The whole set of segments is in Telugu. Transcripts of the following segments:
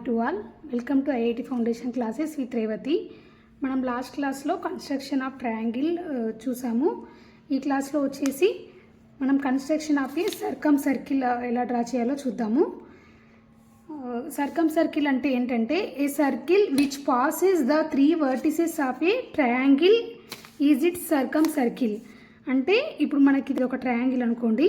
to all. Welcome to IIT Foundation classes with Revati. మనం లాస్ట్ క్లాస్లో కన్స్ట్రక్షన్ ఆఫ్ ట్రయాంగిల్ చూసాము. ఈ క్లాస్లో వచ్చేసి మనం construction of a circumcircle ఎలా డ్రా చేయాలో చూద్దాము. సర్కమ్ సర్కిల్ అంటే ఏంటంటే a circle which passes the 3 vertices of a triangle is it circumcircle. అంటే ఇప్పుడు మనకి ఇది ఒక ట్రయాంగిల్ అనుకోండి,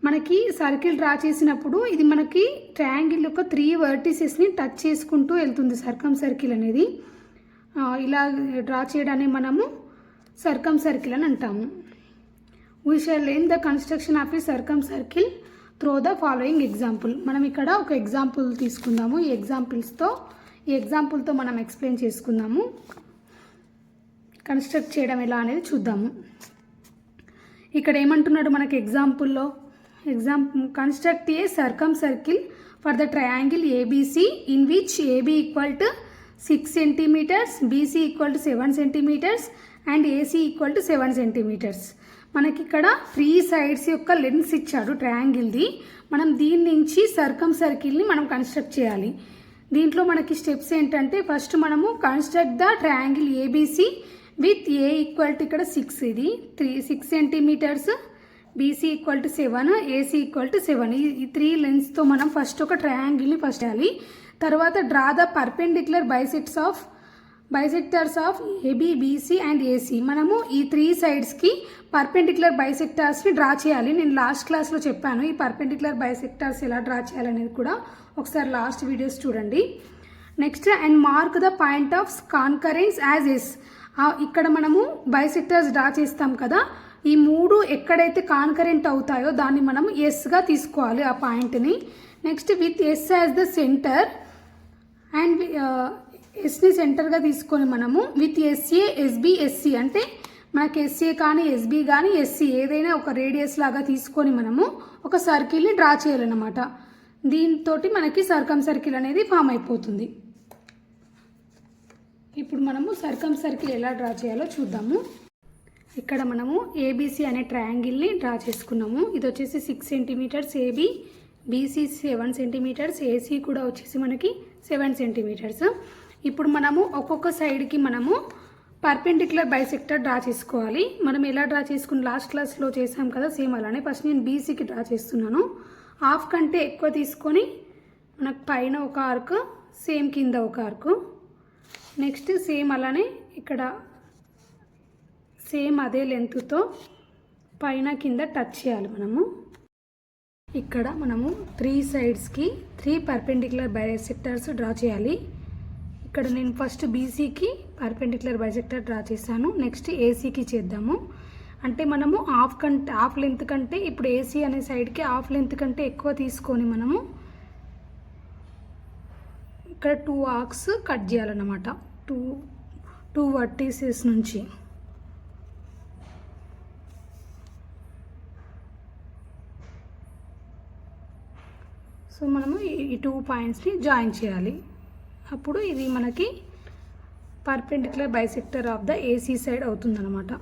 మనకి సర్కిల్ డ్రా చేసినప్పుడు ఇది మనకి ట్రయాంగిల్ యొక్క 3 వర్టిసెస్ని టచ్ చేసుకుంటూ వెళ్తుంది సర్కమ్ సర్కిల్ అనేది. ఇలా డ్రా చేయడాన్ని మనము సర్కమ్ సర్కిల్ అని అంటాము. We shall learn the construction of a circumcircle through the following example. మనం ఇక్కడ ఒక ఎగ్జాంపుల్ తీసుకుందాము. ఈ ఎగ్జాంపుల్తో మనం ఎక్స్ప్లెయిన్ చేసుకుందాము, కన్స్ట్రక్ట్ చేయడం ఎలా అనేది చూద్దాము. ఇక్కడ ఏమంటున్నాడు మనకి ఎగ్జాంపుల్లో, construct a circum circle for the triangle ABC in which AB equal to 6 cm, BC equal to 7 cm and AC equal to 7 cm. మనకి ఇక్కడ 3 సైడ్స్ యొక్క లెన్స్ ఇచ్చాడు ట్రయాంగిల్ది. మనం దీని నుంచి సర్కమ్ సర్కిల్ని మనం కన్స్ట్రక్ట్ చేయాలి. దీంట్లో మనకి స్టెప్స్ ఏంటంటే, ఫస్ట్ మనము construct the triangle ABC with A equal to ఇక్కడ 6, ఇది 6 centimetres, BC equal to 7, AC equal to 7. ఈ 3 లెన్స్తో మనం ఫస్ట్ ఒక ట్రయాంగిల్ని ఫస్ట్ చేయాలి. తర్వాత draw the perpendicular bisectors of AB, BC and AC. మనము ఈ 3 సైడ్స్కి పర్పెండిక్యులర్ బైసెక్టర్స్ని డ్రా చేయాలి. నేను లాస్ట్ క్లాస్లో చెప్పాను ఈ పర్పెండిక్యులర్ బైసెక్టర్స్ ఎలా డ్రా చేయాలనేది కూడా ఒకసారి లాస్ట్ వీడియోస్ చూడండి. Next and mark the point of concurrence as S. ఇక్కడ మనము బైసెక్టర్స్ డ్రా చేస్తాం కదా, ఈ 3 ఎక్కడైతే కాన్కరెంట్ అవుతాయో దాన్ని మనం ఎస్గా తీసుకోవాలి ఆ పాయింట్ని. Next with S as the centre and ఎస్ని సెంటర్గా తీసుకొని మనము విత్ ఎస్ఏ, ఎస్బి, ఎస్సి అంటే మనకి ఎస్ఏ కానీ ఎస్బి కానీ ఎస్సి ఏదైనా ఒక రేడియస్ లాగా తీసుకొని మనము ఒక సర్కిల్ని డ్రా చేయాలన్నమాట. దీంతో మనకి సర్కమ్ సర్కిల్ అనేది ఫామ్ అయిపోతుంది. ఇప్పుడు మనము సర్కమ్ సర్కిల్ ఎలా డ్రా చేయాలో చూద్దాము. ఇక్కడ మనము ఏబిసి అనే ట్రయాంగిల్ని డ్రా చేసుకున్నాము. ఇది వచ్చేసి 6 centimetres AB, BC 7 centimetres, AC కూడా వచ్చేసి మనకి 7 సెంటీమీటర్స్. ఇప్పుడు మనము ఒక్కొక్క సైడ్కి మనము పర్పెండిక్యులర్ బైసెక్టర్ డ్రా చేసుకోవాలి. మనం ఎలా డ్రా చేసుకుని లాస్ట్ క్లాస్లో చేసాం కదా, సేమ్ అలానే ఫస్ట్ నేను బీసీకి డ్రా చేస్తున్నాను. హాఫ్ కంటే ఎక్కువ తీసుకొని మనకు పైన ఒక ఆర్క్, సేమ్ కింద ఒక ఆర్క్. నెక్స్ట్ సేమ్ అలానే ఇక్కడ సేమ్ అదే లెంత్తో పైన కింద టచ్ చేయాలి మనము. ఇక్కడ మనము 3 సైడ్స్కి 3 పర్పెండిక్యులర్ బైసెక్టర్స్ డ్రా చేయాలి. ఇక్కడ నేను ఫస్ట్ బీసీకి పర్పెండిక్యులర్ బైసెక్టర్ డ్రా చేశాను. నెక్స్ట్ ఏసీకి చేద్దాము. అంటే మనము హాఫ్ లెంత్ కంటే ఇప్పుడు ఏసీ అనే సైడ్కి హాఫ్ లెంత్ కంటే ఎక్కువ తీసుకొని మనము ఇక్కడ 2 ఆర్క్స్ కట్ చేయాలన్నమాట. 2 వర్టిసెస్ నుంచి. సో మనము ఈ 2 పాయింట్స్ని జాయిన్ చేయాలి. అప్పుడు ఇది మనకి perpendicular bisector of the AC side అవుతుందన్నమాట.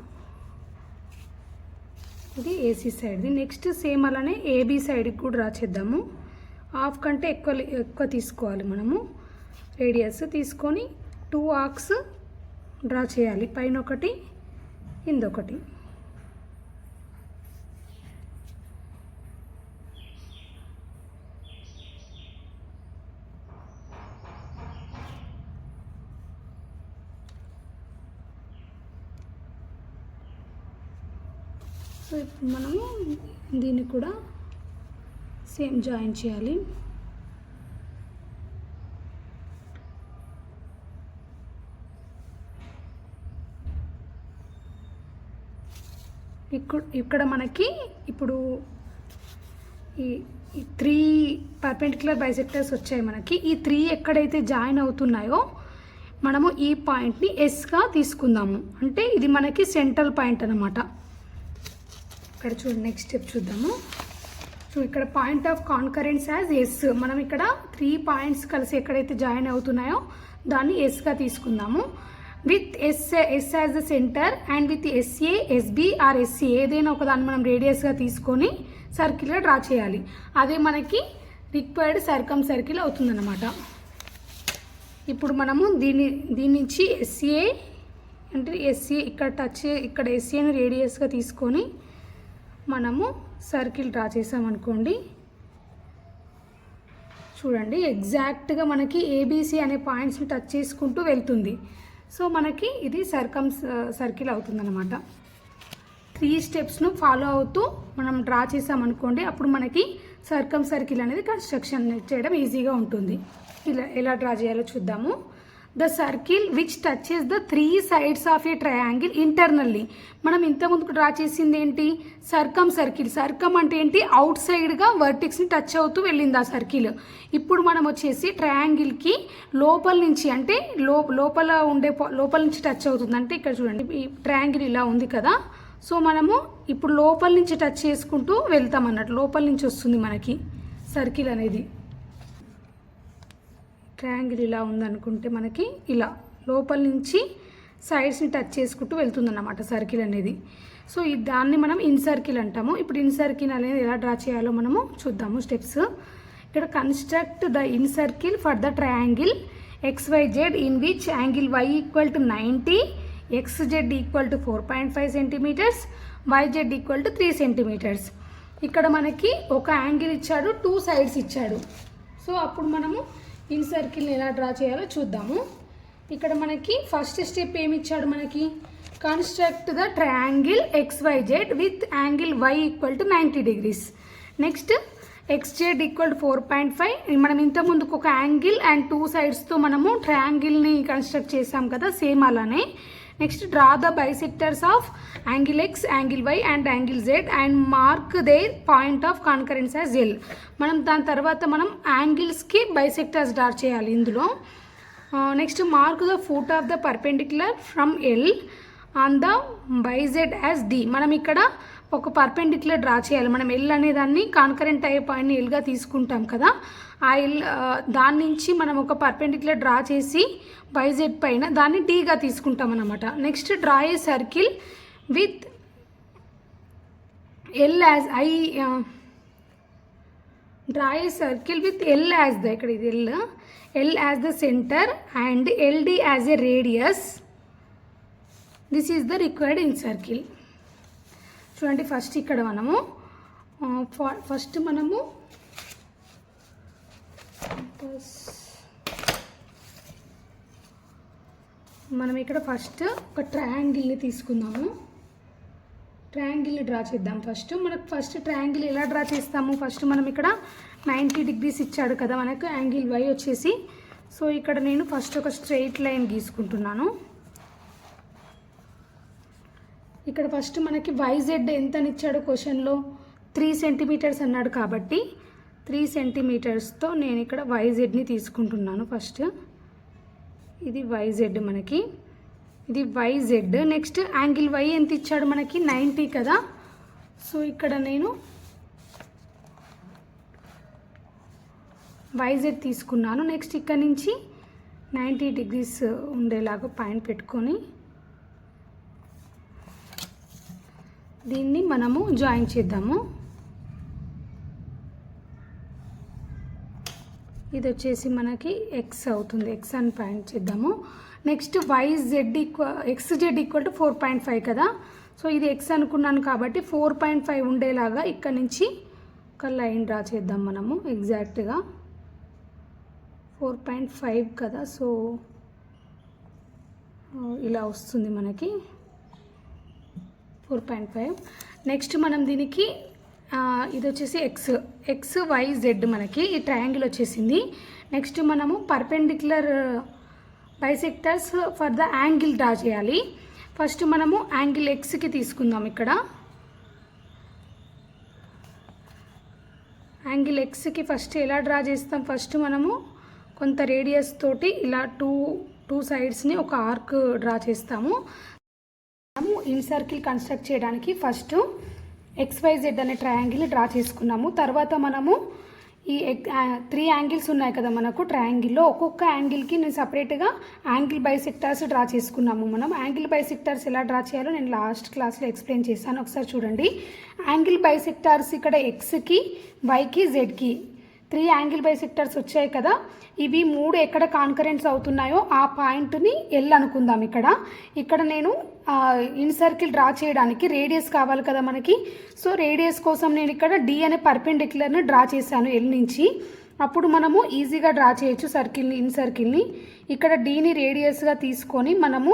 ఇది ఏసీ సైడ్ది. నెక్స్ట్ సేమ్ అలానే ఏబీ సైడ్కి కూడా డ్రా చేద్దాము. హాఫ్ కంటే ఎక్కువ తీసుకోవాలి మనము రేడియస్ తీసుకొని 2 ఆర్క్స్ డ్రా చేయాలి. పైన ఒకటి, కిందొకటి. సో ఇప్పుడు మనము దీన్ని కూడా సేమ్ జాయిన్ చేయాలి. ఇక్కడ మనకి ఇప్పుడు ఈ 3 పర్పెండిక్యులర్ బైసెక్టర్స్ వచ్చాయి మనకి. ఈ 3 ఎక్కడైతే జాయిన్ అవుతున్నాయో మనము ఈ పాయింట్ని ఎస్గా తీసుకుందాము. అంటే ఇది మనకి సెంట్రల్ పాయింట్ అన్నమాట. ఇక్కడ చూడండి, నెక్స్ట్ స్టెప్ చూద్దాము. సో ఇక్కడ point of concurrence as yes. మనం ఇక్కడ 3 పాయింట్స్ కలిసి ఎక్కడైతే జాయిన్ అవుతున్నాయో దాన్ని ఎస్గా తీసుకుందాము. With S as the centre and with SA, SB or SC ఏదైనా ఒకదాన్ని మనం రేడియస్గా తీసుకొని సర్కిల్గా డ్రా చేయాలి. అదే మనకి రిక్వైర్డ్ సర్కమ్ సర్కిల్ అవుతుందన్నమాట. ఇప్పుడు మనము దీని నుంచి ఎస్ఏ అంటే ఎస్ఏ ఇక్కడ ఎస్ఏని రేడియస్గా తీసుకొని మనము సర్కిల్ డ్రా చేసామనుకోండి. చూడండి ఎగ్జాక్ట్గా మనకి ఏబీసీ అనే పాయింట్స్ని టచ్ చేసుకుంటూ వెళ్తుంది. సో మనకి ఇది సర్కిల్ అవుతుందన్నమాట. 3 స్టెప్స్ను ఫాలో అవుతూ మనం డ్రా చేసామనుకోండి, అప్పుడు మనకి సర్కిల్ అనేది కన్స్ట్రక్షన్ చేయడం ఈజీగా ఉంటుంది. ఇలా ఎలా డ్రా చేయాలో చూద్దాము. The circle which touches the 3 sides of a triangle internally. మనం ఇంతకుముందుకు డ్రా చేసింది ఏంటి? సర్కమ్ అంటే ఏంటి? అవుట్ సైడ్గా వర్టెక్స్ని టచ్ అవుతూ వెళ్ళింది ఆ సర్కిల్. ఇప్పుడు మనం వచ్చేసి ట్రయాంగిల్కి లోపల నుంచి అంటే లోపల నుంచి టచ్ అవుతుంది. అంటే ఇక్కడ చూడండి ఈ ట్రయాంగిల్ ఇలా ఉంది కదా. సో మనము ఇప్పుడు లోపల నుంచి టచ్ చేసుకుంటూ వెళ్తాం అన్నట్టు. లోపల నుంచి వస్తుంది మనకి సర్కిల్ అనేది. ట్రయాంగిల్ ఇలా ఉందనుకుంటే మనకి ఇలా లోపల నుంచి సైడ్స్ని టచ్ చేసుకుంటూ వెళ్తుందన్నమాట సర్కిల్ అనేది. సో దాన్ని మనం ఇన్ సర్కిల్ అంటాము. ఇప్పుడు ఇన్ సర్కిల్ అనేది ఎలా డ్రా చేయాలో మనము చూద్దాము స్టెప్స్. ఇక్కడ construct the in circle for the triangle XYZ in which angle Y equal to 90, XZ equal to 4.5 centimeters, YZ equal to 3 centimeters. ఇక్కడ మనకి ఒక యాంగిల్ ఇచ్చాడు, 2 sides ఇచ్చాడు. సో అప్పుడు మనము ఇన్ సర్కిల్ని ఎలా డ్రా చేయాలో చూద్దాము. ఇక్కడ మనకి ఫస్ట్ స్టెప్ ఏమి ఇచ్చాడు మనకి? Construct the triangle XYZ with angle Y equal to 90 degrees. Next XZ equal to 4.5. మనం ఇంతకుముందుకు ఒక యాంగిల్ అండ్ 2 sides మనము ట్రయాంగిల్ని కన్స్ట్రక్ట్ చేసాం కదా, సేమ్ అలానే. Next draw the bisectors of angle X, angle Y and angle Z and mark their point of concurrence as L. మనం దాని తర్వాత మనం యాంగిల్స్కి బైసెక్టర్స్ డ్రా చేయాలి ఇందులో. Next mark the foot of the perpendicular from L on the YZ as D. మనం ఇక్కడ ఒక పర్పెండిక్యులర్ డ్రా చేయాలి. మనం L అనేదాన్ని కాన్కరెంట్ అయ్యే పాయింట్ని Lగా తీసుకుంటాం కదా, ఆ L దాని నుంచి మనం ఒక పర్పెండిక్యులర్ డ్రా చేసి YZ పైన దాన్ని Dగా తీసుకుంటాం అన్నమాట. Next draw a circle with L as ఇక్కడ ఇది L as the centre and LD as a radius. This is the required in circle. చూడండి ఫస్ట్ ఇక్కడ మనము ఇక్కడ ఫస్ట్ ఒక ట్రయాంగిల్ని తీసుకుందాము. ట్రయాంగిల్ని డ్రా చేద్దాం. మనకు ఫస్ట్ ట్రయాంగిల్ ఎలా డ్రా చేస్తాము? ఫస్ట్ మనం ఇక్కడ 90 degrees ఇచ్చాడు కదా మనకు యాంగిల్ Y వచ్చేసి. సో ఇక్కడ నేను ఫస్ట్ ఒక స్ట్రెయిట్ లైన్ గీసుకుంటున్నాను. ఇక్కడ ఫస్ట్ మనకి YZ ఎంతని ఇచ్చాడు క్వశ్చన్లో? 3 centimeters అన్నాడు కాబట్టి 3 centimetersతో నేను ఇక్కడ YZని తీసుకుంటున్నాను. ఫస్ట్ ఇది YZ మనకి, ఇది YZ. నెక్స్ట్ యాంగిల్ Y ఎంత ఇచ్చాడు మనకి? 90 కదా. సో ఇక్కడ నేను YZ తీసుకున్నాను. నెక్స్ట్ ఇక్కడ నుంచి 90 degrees ఉండేలాగా పాయింట్ పెట్టుకొని దీన్ని మనము జాయిన్ చేద్దాము. ఇది వచ్చేసి మనకి X అవుతుంది. X అని పాయింట్ చేద్దాము. నెక్స్ట్ XZ ఈక్వల్ టు 4.5 కదా. సో ఇది X అనుకున్నాను కాబట్టి 4.5 ఉండేలాగా ఇక్కడ నుంచి ఒక లైన్ డ్రా చేద్దాం మనము. ఎగ్జాక్ట్గా 4.5 కదా. సో ఇలా వస్తుంది మనకి 4.5. నెక్స్ట్ మనం దీనికి ఇది వచ్చేసి XYZ మనకి ఈ ట్రయాంగిల్ వచ్చేసింది. నెక్స్ట్ మనము perpendicular bisectors for the angle draw చేయాలి. ఫస్ట్ మనము యాంగిల్ Xకి తీసుకుందాం. ఇక్కడ యాంగిల్ Xకి ఫస్ట్ ఎలా డ్రా చేస్తాం? ఫస్ట్ మనము కొంత రేడియస్ తోటి ఇలా టూ సైడ్స్ని ఒక ఆర్క్ డ్రా చేస్తాము. మనము ఇన్ సర్కిల్ కన్స్ట్రక్ట్ చేయడానికి ఫస్ట్ XYZ అనే ట్రయాంగిల్ని డ్రా చేసుకున్నాము. తర్వాత మనము ఈ 3 యాంగిల్స్ ఉన్నాయి కదా మనకు ట్రయాంగిల్లో, ఒక్కొక్క యాంగిల్కి నేను సపరేట్గా యాంగిల్ బైసెక్టర్స్ డ్రా చేసుకున్నాము. మనం యాంగిల్ బైసెక్టర్స్ ఎలా డ్రా చేయాలో నేను లాస్ట్ క్లాస్లో ఎక్స్ప్లెయిన్ చేశాను, ఒకసారి చూడండి. యాంగిల్ బైసెక్టర్స్ ఇక్కడ Xకి, Yకి, Zకి 3 యాంగిల్ బైసెక్టర్స్ వచ్చాయి కదా, ఇవి 3 ఎక్కడ కాన్కరెంట్స్ అవుతున్నాయో ఆ పాయింట్ని ఎల్ అనుకుందాం. ఇక్కడ నేను ఇన్ సర్కిల్ డ్రా చేయడానికి రేడియస్ కావాలి కదా మనకి. సో రేడియస్ కోసం నేను ఇక్కడ డి అనే పర్పెండిక్యులర్ని డ్రా చేశాను ఎల్ నుంచి. అప్పుడు మనము ఈజీగా డ్రా చేయొచ్చు సర్కిల్ని, ఇన్ సర్కిల్ని. ఇక్కడ డీని రేడియస్గా తీసుకొని మనము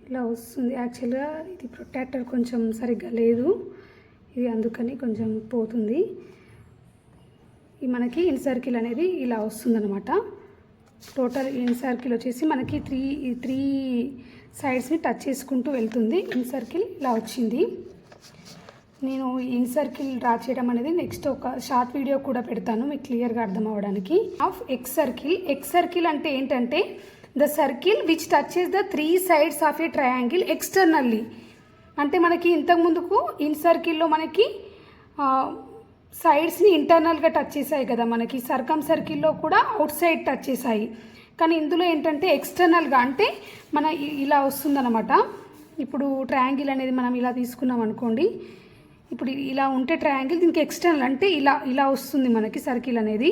ఇలా వస్తుంది. యాక్చువల్గా ఇది ప్రొట్రాక్టర్ కొంచెం సరిగ్గా లేదు, ఇది అందుకని కొంచెం పోతుంది. ఈ మనకి ఇన్ సర్కిల్ అనేది ఇలా వస్తుందన్నమాట. టోటల్ ఇన్ సర్కిల్ వచ్చేసి మనకి త్రీ సైడ్స్ని టచ్ చేసుకుంటూ వెళ్తుంది. ఇన్ సర్కిల్ ఇలా వచ్చింది. నేను ఇన్ సర్కిల్ డ్రా చేయడం అనేది నెక్స్ట్ ఒక షార్ట్ వీడియో కూడా పెడతాను మీకు క్లియర్గా అర్థం అవ్వడానికి. ఆఫ్ ఎక్స్ సర్కిల్ అంటే ఏంటంటే the circle which touches the 3 sides of a triangle externally. అంటే మనకి ఇంతకుముందుకు ఇన్ సర్కిల్లో మనకి సైడ్స్ని ఇంటర్నల్గా టచ్ చేసాయి కదా, మనకి సర్కమ్ సర్కిల్లో కూడా అవుట్ సైడ్ టచ్ చేసాయి. కానీ ఇందులో ఏంటంటే ఎక్స్టర్నల్గా, అంటే మన ఇలా వస్తుందన్నమాట. ఇప్పుడు ట్రయాంగిల్ అనేది మనం ఇలా తీసుకున్నాం అనుకోండి, ఇప్పుడు ఇలా ఉంటే ట్రయాంగిల్, దీనికి ఎక్స్టర్నల్ అంటే ఇలా వస్తుంది మనకి సర్కిల్ అనేది.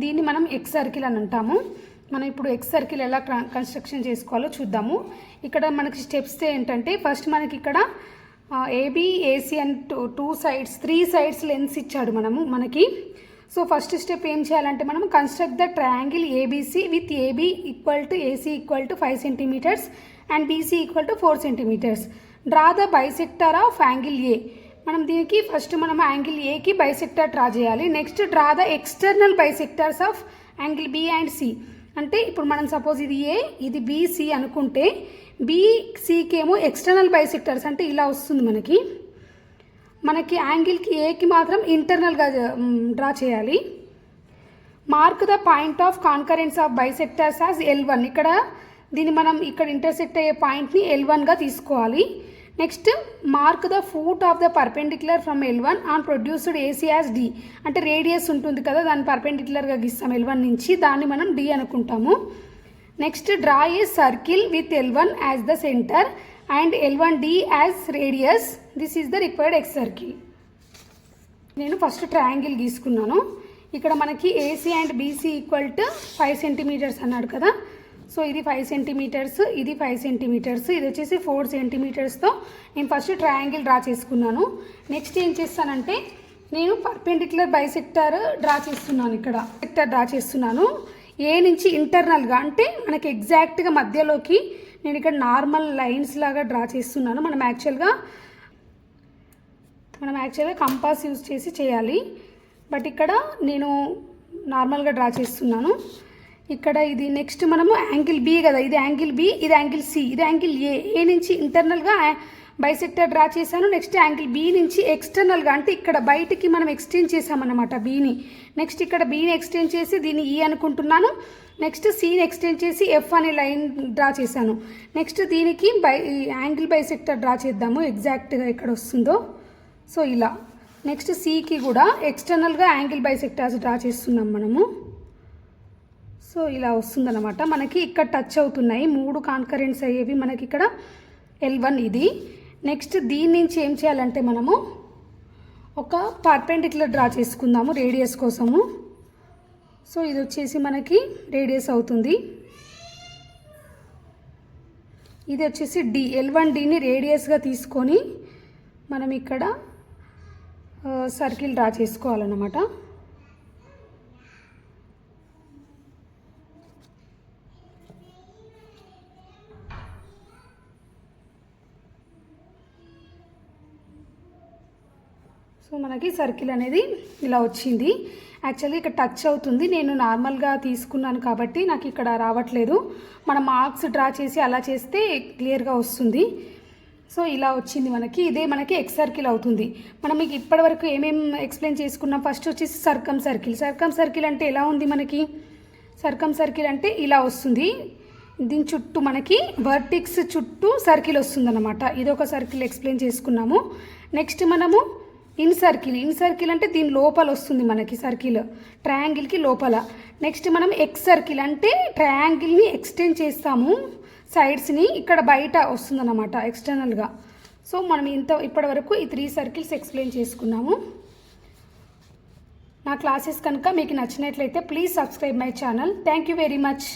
దీన్ని మనం ఎక్స్ సర్కిల్ అని అంటాము. మనం ఇప్పుడు ఎక్స్ సర్కిల్ ఎలా కన్స్ట్రక్షన్ చేసుకోవాలో చూద్దాము. ఇక్కడ మనకి స్టెప్స్ ఏంటంటే ఫస్ట్ మనకి ఇక్కడ AB AC and 3 sides lengths ఇచ్చాడు మనకి. సో ఫస్ట్ స్టెప్ ఏం చేయాలంటే మనం construct the triangle ABC with AB equal to AC equal to 5 centimeters and BC equal to 4 centimeters. Draw the bisector of angle A. మనం దీనికి ఫస్ట్ మనం యాంగిల్ ఏకి బైసెక్టర్ డ్రా చేయాలి. Next draw the external bisectors of angle B and C. అంటే ఇప్పుడు మనం సపోజ్ ఇది ఏ, ఇది బీసీ అనుకుంటే బీసీకి ఏమో ఎక్స్టర్నల్ బైసెక్టర్స్ అంటే ఇలా వస్తుంది మనకి యాంగిల్కి ఏకి మాత్రం ఇంటర్నల్గా డ్రా చేయాలి. Mark the point of concurrence of bisectors as L1. దీన్ని మనం ఇక్కడ ఇంటర్సెక్ట్ అయ్యే పాయింట్ని L1గా తీసుకోవాలి. Next mark the foot of the perpendicular from L1 on produced AC as D. అంటే రేడియస్ ఉంటుంది కదా, దాన్ని పర్పెండిక్యులర్గా గీస్తాం L1 నుంచి, దాన్ని మనం డి అనుకుంటాము. Next draw a circle with L1 as the centre and L1D as radius. This is the required X circle. నేను ఫస్ట్ ట్రయాంగిల్ గీసుకున్నాను. ఇక్కడ మనకి AC and BC equal to 5 centimeters అన్నాడు కదా. సో ఇది 5 centimeters, ఇది 5 centimeters, ఇది వచ్చేసి 4 centimetersతో నేను ఫస్ట్ ట్రయాంగిల్ డ్రా చేసుకున్నాను. నెక్స్ట్ ఏం చేస్తానంటే నేను పర్పెండిక్యులర్ బైసెక్టర్ డ్రా చేస్తున్నాను. ఇక్కడ సెక్టర్ డ్రా చేస్తున్నాను ఏ నుంచి ఇంటర్నల్గా, అంటే మనకి ఎగ్జాక్ట్గా మధ్యలోకి నేను ఇక్కడ నార్మల్ లైన్స్ లాగా డ్రా చేస్తున్నాను. మనం యాక్చువల్గా కంపాస్ యూజ్ చేసి చేయాలి, బట్ ఇక్కడ నేను నార్మల్గా డ్రా చేస్తున్నాను. ఇక్కడ ఇది నెక్స్ట్ మనము యాంగిల్ బి కదా, ఇది యాంగిల్ బి, ఇది యాంగిల్ సి, ఇది యాంగిల్ ఏ నుంచి ఇంటర్నల్గా బైసెక్టర్ డ్రా చేశాను. నెక్స్ట్ యాంగిల్ బి నుంచి ఎక్స్టర్నల్గా, అంటే ఇక్కడ బయటికి మనం ఎక్స్టెండ్ చేసామన్నమాట బీని. నెక్స్ట్ ఇక్కడ బీని ఎక్స్టెండ్ చేసి దీన్ని ఈ అనుకుంటున్నాను. నెక్స్ట్ సీని ఎక్స్టెండ్ చేసి ఎఫ్ అనే లైన్ డ్రా చేశాను. నెక్స్ట్ దీనికి యాంగిల్ బైసెక్టర్ డ్రా చేద్దాము ఎగ్జాక్ట్గా ఎక్కడ వస్తుందో. సో ఇలా నెక్స్ట్ సికి కూడా ఎక్స్టర్నల్గా యాంగిల్ బైసెక్టర్స్ డ్రా చేస్తున్నాం మనము. సో ఇలా వస్తుందన్నమాట. మనకి ఇక్కడ టచ్ అవుతున్నాయి 3 కాన్కరెంట్స్ అయ్యేవి మనకి ఇక్కడ L1 ఇది. నెక్స్ట్ దీని నుంచి ఏం చేయాలంటే మనము ఒక పర్పెండిక్యులర్ డ్రా చేసుకుందాము రేడియస్ కోసము. సో ఇది వచ్చేసి మనకి రేడియస్ అవుతుంది. ఇది వచ్చేసి డి, L1Dని రేడియస్గా తీసుకొని మనం ఇక్కడ సర్కిల్ డ్రా చేసుకోవాలన్నమాట. సో మనకి సర్కిల్ అనేది ఇలా వచ్చింది. యాక్చువల్లీ ఇక్కడ టచ్ అవుతుంది, నేను నార్మల్గా తీసుకున్నాను కాబట్టి నాకు ఇక్కడ రావట్లేదు. మనం మార్క్స్ డ్రా చేసి అలా చేస్తే క్లియర్గా వస్తుంది. సో ఇలా వచ్చింది మనకి, ఇదే మనకి ఎక్స్ సర్కిల్ అవుతుంది. మనం మీకు ఇప్పటివరకు ఏమేమి ఎక్స్ప్లెయిన్ చేసుకున్నాం. ఫస్ట్ వచ్చేసి సర్కమ్ సర్కిల్ అంటే ఎలా ఉంది మనకి, సర్కమ్ సర్కిల్ అంటే ఇలా వస్తుంది. దీని చుట్టూ మనకి వర్టిక్స్ చుట్టూ సర్కిల్ వస్తుందన్నమాట. ఇదొక సర్కిల్ ఎక్స్ప్లెయిన్ చేసుకున్నాము. నెక్స్ట్ మనము ఇన్ సర్కిల్ అంటే దీని లోపల వస్తుంది మనకి సర్కిల్, ట్రయాంగిల్కి లోపల. నెక్స్ట్ మనం ఎక్స్ సర్కిల్ అంటే ట్రయాంగిల్ని ఎక్స్టెండ్ చేస్తాము సైడ్స్ని, ఇక్కడ బయట వస్తుందన్నమాట ఎక్స్టర్నల్గా. సో మనం ఇప్పటి వరకు ఈ 3 circles ఎక్స్ప్లెయిన్ చేసుకున్నాము. నా క్లాసెస్ కనుక మీకు నచ్చినట్లయితే please subscribe my channel. Thank you very much.